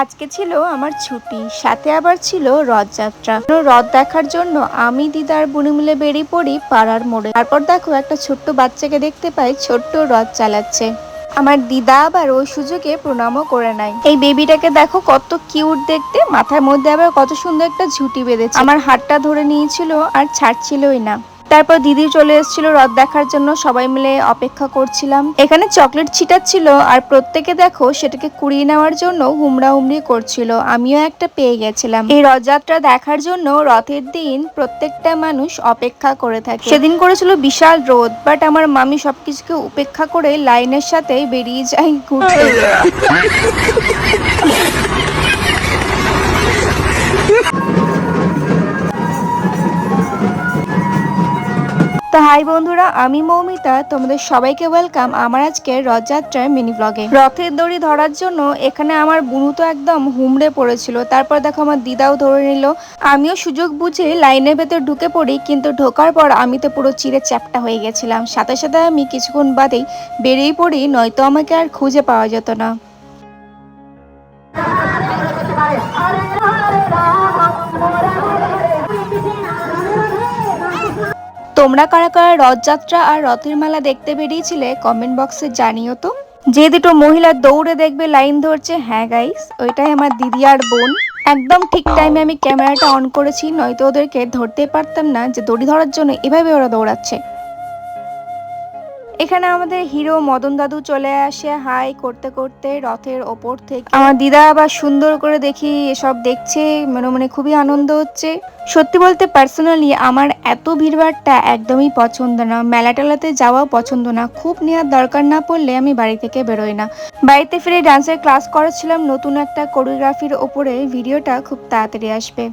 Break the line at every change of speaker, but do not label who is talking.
আজকে ছিল আমার ছুটি, সাথে আবার ছিল রথযাত্রা। রথ দেখার জন্য আমি দিদার বুনি মিলে বেরিয়ে পড়ি পাড়ার মোড়ে। তারপর দেখো একটা ছোট্ট বাচ্চাকে দেখতে পাই ছোট্ট রথ চালাচ্ছে। আমার দিদা আবার ওই সুযোগে প্রণামও করে নাই। এই বেবিটাকে দেখো কত কিউট দেখতে, মাথার মধ্যে আবার কত সুন্দর একটা ঝুঁটি বেঁধেছে। আমার হাতটা ধরে নিয়েছিল আর ছাড়ছিলই না। তারপর দিদি চলে এসেছিল রথ দেখার জন্য, সবাই মিলে অপেক্ষা করছিলাম। এখানে চকলেট ছিটাচ্ছিল আর প্রত্যেকে দেখো সেটাকে কুড়িয়ে নেওয়ার জন্য হুমড়া হুমড়ি করছিল। আমিও একটা পেয়ে গেছিলাম। এই রথযাত্রা দেখার জন্য রথের দিন প্রত্যেকটা মানুষ অপেক্ষা করে থাকে। সেদিন করেছিল বিশাল রোদ, বাট আমার মামি সবকিছুকে উপেক্ষা করে লাইনের সাথে বেরিয়ে যায় ঘুরতে। তো হাই বন্ধুরা, আমি মৌমিতা, তোমাদের সবাইকে ওয়েলকাম আমার আজকের রথযাত্রার মিনি ব্লগে। রথের দড়ি ধরার জন্য এখানে আমার বুনু তো একদম হুমড়ে পড়েছিল। তারপর দেখো আমার দিদাও ধরে নিল। আমিও সুযোগ বুঝে লাইনের ভেতর ঢুকে পড়ি, কিন্তু ঢোকার পর আমি তো পুরো চিড়ে চ্যাপ্টা হয়ে গেছিলাম। সাথে সাথে আমি কিছুক্ষণ বাদেই বেরিয়ে পড়ি, নয়তো আমাকে আর খুঁজে পাওয়া যেত না। তোমরা কারা কারা রথযাত্রা আর রথের মেলা দেখতে বেরিয়েছিলে কমেন্ট বক্সে জানিও তো। যে দুটো মহিলা দৌড়ে দেখবে লাইন ধরছে, হ্যাঁ গাইস, ওইটাই আমার দিদি আর বোন। একদম ঠিক টাইমে আমি ক্যামেরাটা অন করেছি, নয়তো ওদেরকে ধরতেই পারতাম না যে দড়ি ধরার জন্য এভাবে ওরা দৌড়াচ্ছে। এখানে আমাদের হিরো মদন দাদু চলে আসে হাই করতে করতে রথের ওপর থেকে। আমার দিদা আবার সুন্দর করে দেখি এসব দেখছে, মনে মনে খুবই আনন্দ হচ্ছে। সত্যি বলতে পার্সোনালি আমার এত ভিড়ভাড়টা একদমই পছন্দ না, মেলা টেলাতে যাওয়াও পছন্দ না। খুব নেওয়ার দরকার না পড়লে আমি বাড়ি থেকে বেরোই না। বাড়িতে ফিরে ডান্সের ক্লাস করেছিলাম নতুন একটা কোরিওগ্রাফির ওপরে, ভিডিওটা খুব তাড়াতাড়ি আসবে।